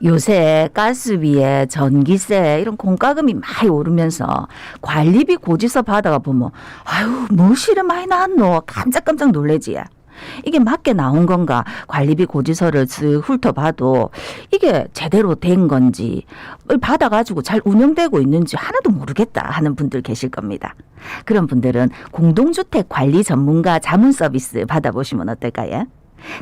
요새 가스비에 전기세 이런 공과금이 많이 오르면서 관리비 고지서 받아가 보면 아유 뭐시래 많이 나왔노 깜짝깜짝 놀래지. 이게 맞게 나온 건가 관리비 고지서를 쓱 훑어봐도 이게 제대로 된 건지 받아가지고 잘 운영되고 있는지 하나도 모르겠다 하는 분들 계실 겁니다. 그런 분들은 공동주택 관리 전문가 자문 서비스 받아보시면 어떨까요?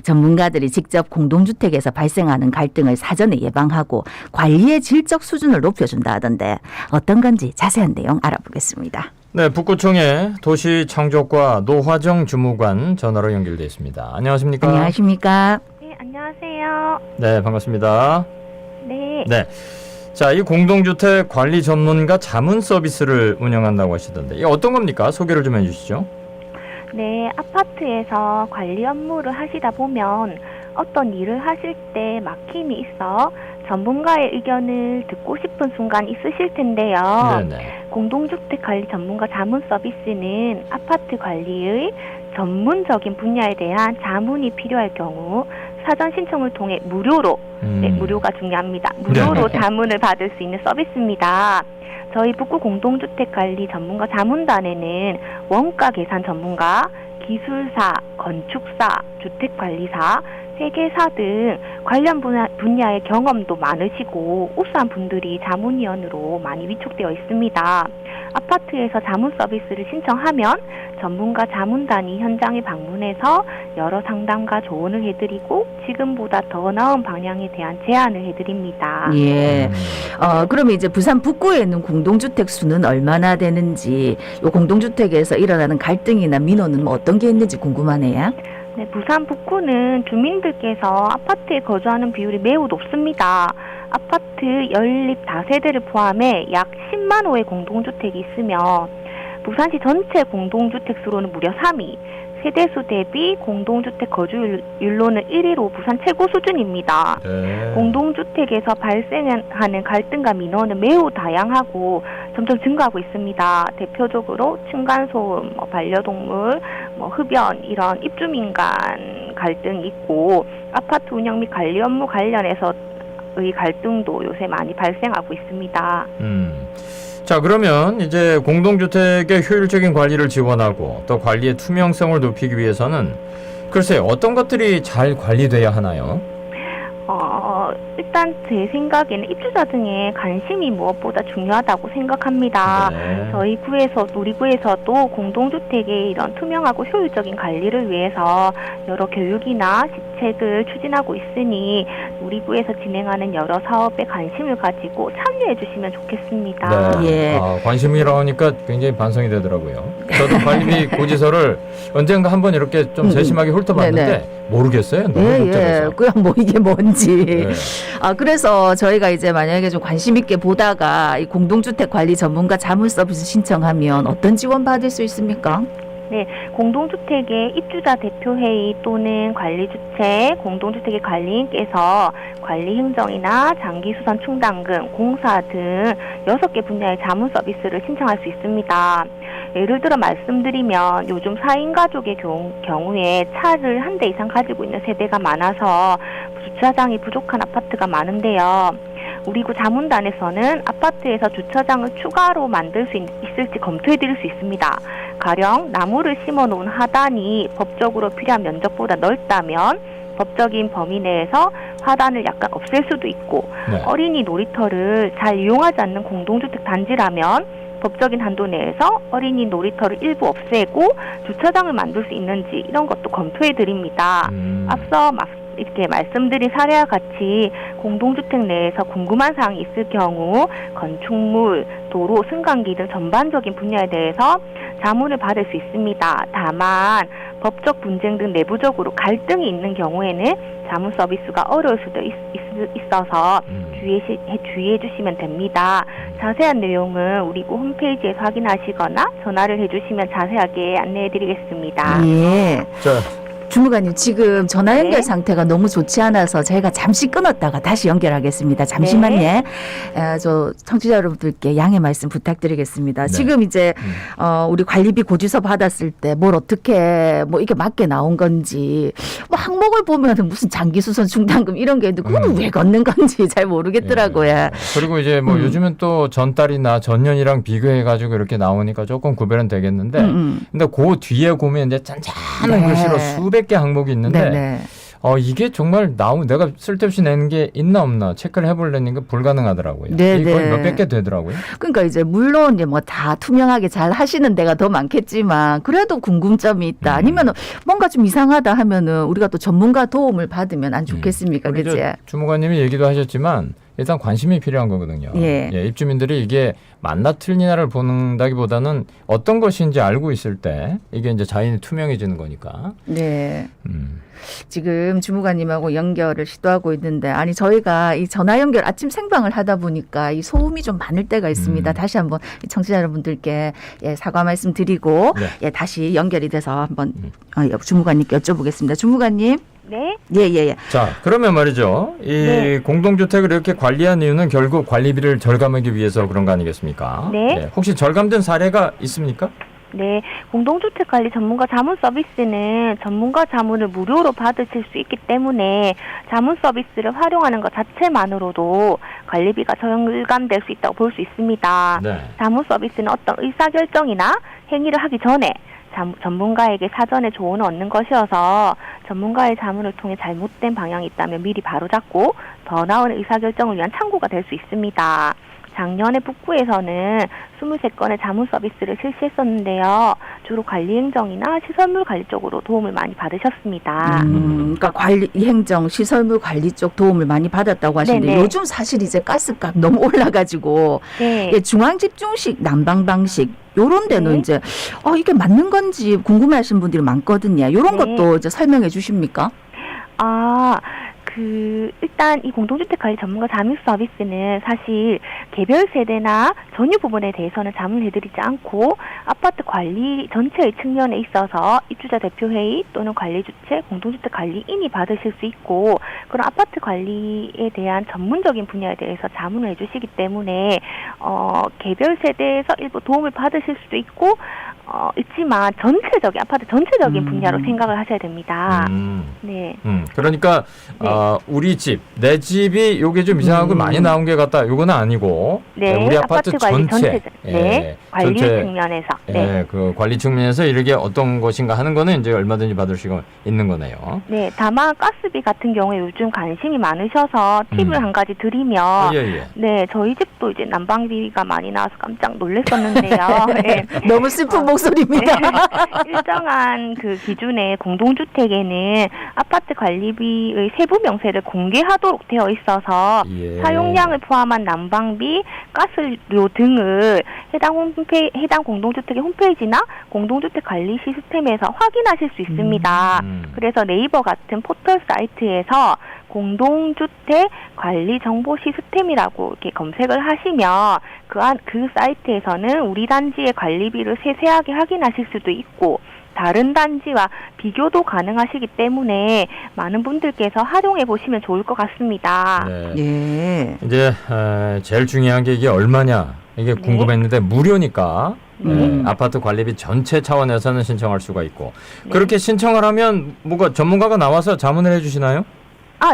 전문가들이 직접 공동주택에서 발생하는 갈등을 사전에 예방하고 관리의 질적 수준을 높여준다 하던데 어떤 건지 자세한 내용 알아보겠습니다. 네, 북구청의 도시창조과 노화정 주무관 전화로 연결되어 있습니다. 안녕하십니까? 안녕하십니까? 네, 안녕하세요. 네, 반갑습니다. 네. 네. 자, 이 공동주택 관리 전문가 자문 서비스를 운영한다고 하시던데 이게 어떤 겁니까? 소개를 좀 해주시죠. 네, 아파트에서 관리 업무를 하시다 보면 어떤 일을 하실 때 막힘이 있어 전문가의 의견을 듣고 싶은 순간 있으실 텐데요. 네네. 공동주택 관리 전문가 자문 서비스는 아파트 관리의 전문적인 분야에 대한 자문이 필요할 경우 사전 신청을 통해 무료로, 네, 무료가 중요합니다. 무료로 네. 자문을 받을 수 있는 서비스입니다. 저희 북구 공동주택관리 전문가 자문단에는 원가 계산 전문가, 기술사, 건축사, 주택관리사, 회계사 등 관련 분야의 경험도 많으시고 우수한 분들이 자문위원으로 많이 위촉되어 있습니다. 아파트에서 자문 서비스를 신청하면 전문가 자문단이 현장에 방문해서 여러 상담과 조언을 해드리고 지금보다 더 나은 방향에 대한 제안을 해드립니다. 예. 그러면 이제 부산 북구에 있는 공동주택 수는 얼마나 되는지, 요 공동주택에서 일어나는 갈등이나 민원은 뭐 어떤 게 있는지 궁금하네요. 네, 부산 북구는 주민들께서 아파트에 거주하는 비율이 매우 높습니다. 아파트 연립 다세대를 포함해 약 10만 호의 공동주택이 있으며 부산시 전체 공동주택 수로는 무려 3위, 세대수 대비 공동주택 거주율로는 1위로 부산 최고 수준입니다. 네. 공동주택에서 발생하는 갈등과 민원은 매우 다양하고 점점 증가하고 있습니다. 대표적으로 층간소음, 반려동물, 흡연 이런 입주민 간 갈등이 있고 아파트 운영 및 관리 업무 관련해서의 갈등도 요새 많이 발생하고 있습니다. 자, 그러면 이제 공동주택의 효율적인 관리를 지원하고 또 관리의 투명성을 높이기 위해서는 글쎄 어떤 것들이 잘 관리돼야 하나요? 일단 제 생각에는 입주자 등의 관심이 무엇보다 중요하다고 생각합니다. 네. 저희 구에서 우리구에서도 공동주택의 이런 투명하고 효율적인 관리를 위해서 여러 교육이나 시책을 추진하고 있으니 우리 구에서 진행하는 여러 사업에 관심을 가지고 참여해 주시면 좋겠습니다. 네. 예. 관심이라고 하니까 굉장히 반성이 되더라고요. 저도 관리비 고지서를 언젠가 한번 이렇게 좀 세심하게 훑어봤는데 네네. 모르겠어요. 너무 복잡해서. 그냥 뭐 이게 뭔지. 네. 그래서 저희가 이제 만약에 좀 관심 있게 보다가 이 공동주택 관리 전문가 자문 서비스 신청하면 어떤 지원 받을 수 있습니까? 네, 공동주택의 입주자 대표회의 또는 관리주체, 공동주택의 관리인께서 관리행정이나 장기수선 충당금, 공사 등 6개 분야의 자문 서비스를 신청할 수 있습니다. 예를 들어 말씀드리면 요즘 4인 가족의 경우에 차를 한 대 이상 가지고 있는 세대가 많아서 주차장이 부족한 아파트가 많은데요. 우리 구 자문단에서는 아파트에서 주차장을 추가로 만들 수 있을지 검토해 드릴 수 있습니다. 가령 나무를 심어 놓은 하단이 법적으로 필요한 면적보다 넓다면 법적인 범위 내에서 하단을 약간 없앨 수도 있고 네. 어린이 놀이터를 잘 이용하지 않는 공동주택 단지라면 법적인 한도 내에서 어린이 놀이터를 일부 없애고 주차장을 만들 수 있는지 이런 것도 검토해 드립니다. 앞서 이렇게 말씀드린 사례와 같이 공동주택 내에서 궁금한 사항이 있을 경우 건축물, 도로, 승강기 등 전반적인 분야에 대해서 자문을 받을 수 있습니다. 다만 법적 분쟁 등 내부적으로 갈등이 있는 경우에는 자문 서비스가 어려울 수도 있어서 주의해 주시면 됩니다. 자세한 내용은 우리 구 홈페이지에서 확인하시거나 전화를 해주시면 자세하게 안내해 드리겠습니다. 예. 자, 주무관님 지금 전화 연결 네. 상태가 너무 좋지 않아서 저희가 잠시 끊었다가 다시 연결하겠습니다. 잠시만요. 네. 저 청취자 여러분들께 양해 말씀 부탁드리겠습니다. 네. 지금 이제 우리 관리비 고지서 받았을 때 뭘 어떻게 뭐 이게 맞게 나온 건지 뭐 항목을 보면은 무슨 장기수선 중단금 이런 게 있는데 그거는 왜 걷는 건지 잘 모르겠더라고요. 예. 그리고 이제 뭐 요즘은 또 전달이나 전년이랑 비교해가지고 이렇게 나오니까 조금 구별은 되겠는데, 근데 그 뒤에 보면 이제 짠짠한 네. 글씨로 수백 개 항목이 있는데, 네네. 이게 정말 내가 쓸데없이 내는 게 있나 없나 체크를 해보려니까 불가능하더라고요. 네, 이게 거의 네. 몇백 개 되더라고요. 그러니까 이제 물론 이제 뭐 다 투명하게 잘 하시는 데가 더 많겠지만 그래도 궁금점이 있다. 아니면은 뭔가 좀 이상하다 하면은 우리가 또 전문가 도움을 받으면 안 좋겠습니까, 우리 그지? 주무관님이 얘기도 하셨지만 일단 관심이 필요한 거거든요. 예. 입주민들이 이게 맞나 틀리나를 보는다기보다는 어떤 것인지 알고 있을 때 이게 이제 자연히 투명해지는 거니까. 네. 지금 주무관님하고 연결을 시도하고 있는데 아니 저희가 이 전화 연결 아침 생방을 하다 보니까 이 소음이 좀 많을 때가 있습니다. 다시 한번 이 청취자 여러분들께 사과 말씀 드리고 네. 다시 연결이 돼서 한번 주무관님께 여쭤보겠습니다. 주무관님. 네. 예. 자, 그러면 말이죠. 이 네. 공동주택을 이렇게 관리한 이유는 결국 관리비를 절감하기 위해서 그런 거 아니겠습니까? 네. 혹시 절감된 사례가 있습니까? 네, 공동주택 관리 전문가 자문 서비스는 전문가 자문을 무료로 받으실 수 있기 때문에 자문 서비스를 활용하는 것 자체만으로도 관리비가 절감될 수 있다고 볼 수 있습니다. 네. 자문 서비스는 어떤 의사결정이나 행위를 하기 전에 전문가에게 사전에 조언을 얻는 것이어서 전문가의 자문을 통해 잘못된 방향이 있다면 미리 바로잡고 더 나은 의사결정을 위한 참고가 될 수 있습니다. 작년에 북구에서는 23건의 자문 서비스를 실시했었는데요. 주로 관리 행정이나 시설물 관리 쪽으로 도움을 많이 받으셨습니다. 그러니까 관리 행정 시설물 관리 쪽 도움을 많이 받았다고 하시는데 네네. 요즘 사실 이제 가스값 너무 올라가지고 네. 중앙 집중식 난방 방식 요런 데는 네. 이제 이게 맞는 건지 궁금해하시는 분들이 많거든요. 요런 네. 것도 이제 설명해 주십니까? 일단 이 공동주택 관리 전문가 자문 서비스는 사실 개별 세대나 전유 부분에 대해서는 자문을 해드리지 않고 아파트 관리 전체의 측면에 있어서 입주자 대표회의 또는 관리주체, 공동주택 관리인이 받으실 수 있고 그런 아파트 관리에 대한 전문적인 분야에 대해서 자문을 해주시기 때문에 개별 세대에서 일부 도움을 받으실 수도 있고 있지만 아파트 전체적인 분야로 생각을 하셔야 됩니다. 네. 그러니까 네. 우리 집, 내 집이 요게 좀 이상하고 많이 나온 게 같다. 요거는 아니고 네, 우리 아파트 관리 전체, 네, 관리 측면에서. 네. 그 관리 측면에서 이렇게 어떤 것인가 하는 거는 이제 얼마든지 받을 수가 있는 거네요. 네, 다만 가스비 같은 경우에 요즘 관심이 많으셔서 팁을 한 가지 드리면 예. 네, 저희 집도 이제 난방비가 많이 나와서 깜짝 놀랐었는데요. 네. 너무 슬픈 목소리입니다. 일정한 그 기준의 공동주택에는 아파트 관리비의 세부 명세를 공개하도록 되어 있어서 예. 사용량을 포함한 난방비, 가스료 등을 해당 공동주택의 홈페이지나 공동주택 관리 시스템에서 확인하실 수 있습니다. 그래서 네이버 같은 포털 사이트에서 공동주택 관리 정보 시스템이라고 이렇게 검색을 하시면 그 사이트에서는 우리 단지의 관리비를 세세하게 확인하실 수도 있고 다른 단지와 비교도 가능하시기 때문에 많은 분들께서 활용해 보시면 좋을 것 같습니다. 네. 예. 이제 제일 중요한 게 이게 얼마냐 이게 궁금했는데 무료니까 아파트 관리비 전체 차원에서는 신청할 수가 있고 그렇게 신청을 하면 뭐가 전문가가 나와서 자문을 해주시나요?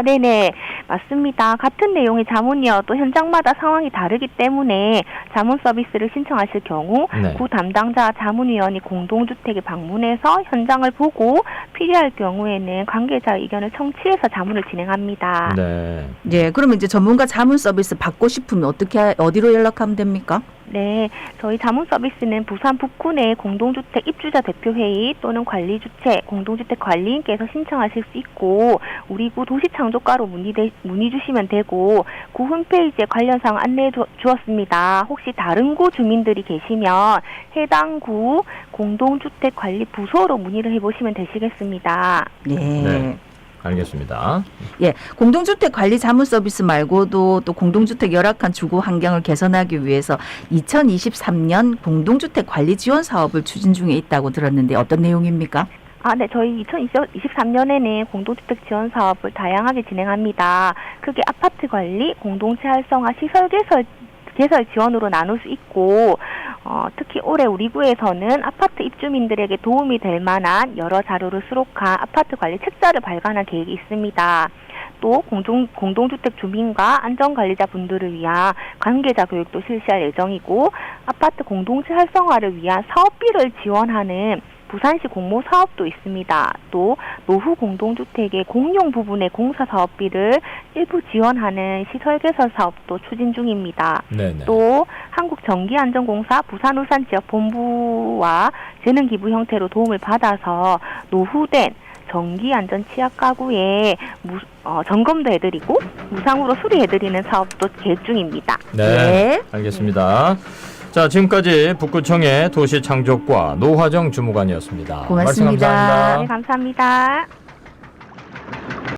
네네. 맞습니다. 같은 내용의 자문이어도 현장마다 상황이 다르기 때문에 자문 서비스를 신청하실 경우 네. 구 담당자 자문위원이 공동주택에 방문해서 현장을 보고 필요할 경우에는 관계자 의견을 청취해서 자문을 진행합니다. 네. 예, 그러면 이제 전문가 자문 서비스 받고 싶으면 어디로 연락하면 됩니까? 네, 저희 자문 서비스는 부산 북구 내 공동주택 입주자 대표회의 또는 관리주체, 공동주택 관리인께서 신청하실 수 있고 우리 구 도시창조과로 문의 주시면 되고 구 홈페이지에 관련 사항 안내해 주었습니다. 혹시 다른 구 주민들이 계시면 해당 구 공동주택 관리 부서로 문의를 해보시면 되시겠습니다. 네. 알겠습니다. 예, 공동주택 관리 자문 서비스 말고도 또 공동주택 열악한 주거 환경을 개선하기 위해서 2023년 공동주택 관리 지원 사업을 추진 중에 있다고 들었는데 어떤 내용입니까? 네, 저희 2023년에는 공동주택 지원 사업을 다양하게 진행합니다. 그게 아파트 관리, 공동체 활성화, 시설 개설 지원으로 나눌 수 있고, 특히 올해 우리 구에서는 아파트 입주민들에게 도움이 될 만한 여러 자료를 수록한 아파트 관리 책자를 발간할 계획이 있습니다. 또 공동주택 주민과 안전관리자 분들을 위한 관계자 교육도 실시할 예정이고, 아파트 공동체 활성화를 위한 사업비를 지원하는 부산시 공모 사업도 있습니다. 또 노후 공동주택의 공용 부분의 공사 사업비를 일부 지원하는 시설 개설 사업도 추진 중입니다. 네네. 또 한국전기안전공사 부산울산지역본부와 재능기부 형태로 도움을 받아서 노후된 전기안전 취약 가구에 점검도 해드리고 무상으로 수리해드리는 사업도 계획 중입니다. 네, 알겠습니다. 자, 지금까지 북구청의 도시창조과 노화정 주무관이었습니다. 고맙습니다. 말씀 감사합니다. 네, 감사합니다.